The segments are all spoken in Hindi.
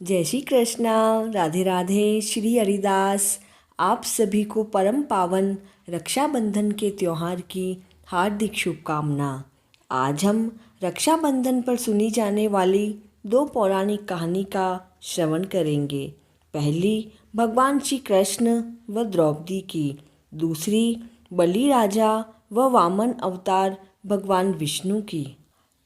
जय श्री कृष्णा। राधे राधे। श्री हरिदास। आप सभी को परम पावन रक्षाबंधन के त्यौहार की हार्दिक शुभकामना। आज हम रक्षाबंधन पर सुनी जाने वाली दो पौराणिक कहानी का श्रवण करेंगे। पहली भगवान श्री कृष्ण व द्रौपदी की, दूसरी बलि राजा व वामन अवतार भगवान विष्णु की।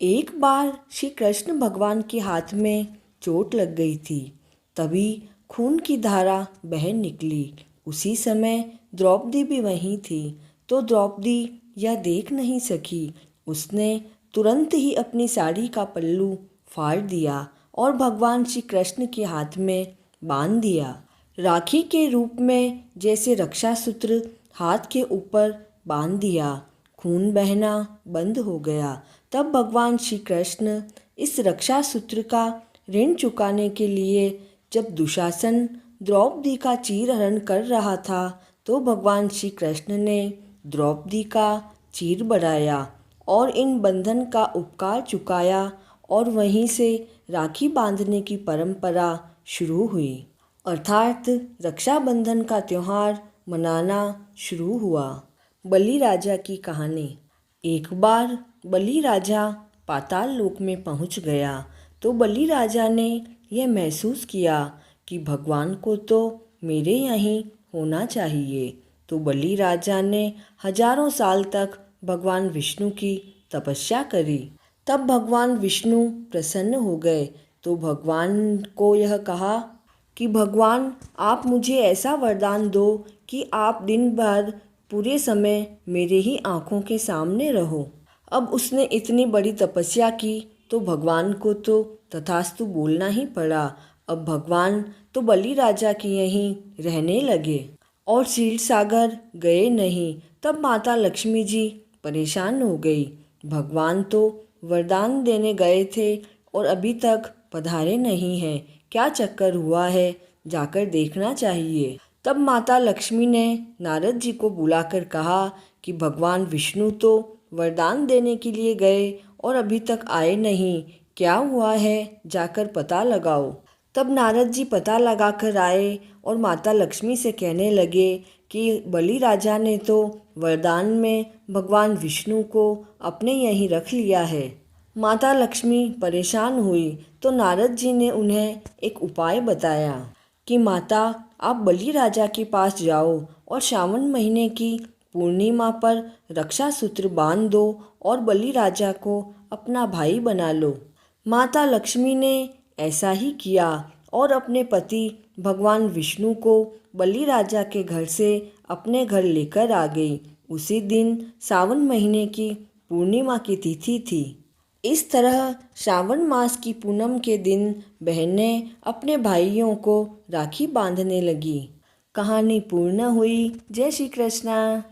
एक बार श्री कृष्ण भगवान के हाथ में चोट लग गई थी, तभी खून की धारा बह निकली। उसी समय द्रौपदी भी वहीं थी, तो द्रौपदी यह देख नहीं सकी। उसने तुरंत ही अपनी साड़ी का पल्लू फाड़ दिया और भगवान श्री कृष्ण के हाथ में बांध दिया। राखी के रूप में जैसे रक्षा सूत्र हाथ के ऊपर बांध दिया, खून बहना बंद हो गया। तब भगवान श्री कृष्ण इस रक्षा सूत्र का ऋण चुकाने के लिए जब दुशासन द्रौपदी का चीरहरण कर रहा था, तो भगवान श्री कृष्ण ने द्रौपदी का चीर बढ़ाया और इन बंधन का उपकार चुकाया, और वहीं से राखी बांधने की परंपरा शुरू हुई, अर्थात रक्षाबंधन का त्यौहार मनाना शुरू हुआ। बलि राजा की कहानी। एक बार बलि राजा पाताल लोक में पहुंच गया, तो बलि राजा ने यह महसूस किया कि भगवान को तो मेरे यहीं होना चाहिए। तो बलि राजा ने हजारों साल तक भगवान विष्णु की तपस्या करी। तब भगवान विष्णु प्रसन्न हो गए, तो भगवान को यह कहा कि भगवान, आप मुझे ऐसा वरदान दो कि आप दिन भर पूरे समय मेरे ही आँखों के सामने रहो। अब उसने इतनी बड़ी तपस्या की, तो भगवान को तो तथास्तु बोलना ही पड़ा। अब भगवान तो बलि राजा के यहीं रहने लगे और क्षीर सागर गए नहीं। तब माता लक्ष्मी जी परेशान हो गई। भगवान तो वरदान देने गए थे और अभी तक पधारे नहीं हैं, क्या चक्कर हुआ है, जाकर देखना चाहिए। तब माता लक्ष्मी ने नारद जी को बुलाकर कहा कि भगवान विष्णु तो वरदान देने के लिए गए और अभी तक आए नहीं, क्या हुआ है, जाकर पता लगाओ। तब नारद जी पता लगा कर आए और माता लक्ष्मी से कहने लगे कि बलि राजा ने तो वरदान में भगवान विष्णु को अपने यहीं रख लिया है। माता लक्ष्मी परेशान हुई, तो नारद जी ने उन्हें एक उपाय बताया कि माता, आप बलि राजा के पास जाओ और श्रावण महीने की पूर्णिमा पर रक्षा सूत्र बांध दो और बलि राजा को अपना भाई बना लो। माता लक्ष्मी ने ऐसा ही किया और अपने पति भगवान विष्णु को बलि राजा के घर से अपने घर लेकर आ गई। उसी दिन सावन महीने की पूर्णिमा की तिथि थी। इस तरह श्रावण मास की पूनम के दिन बहनें अपने भाइयों को राखी बांधने लगी। कहानी पूर्ण हुई। जय श्री कृष्णा।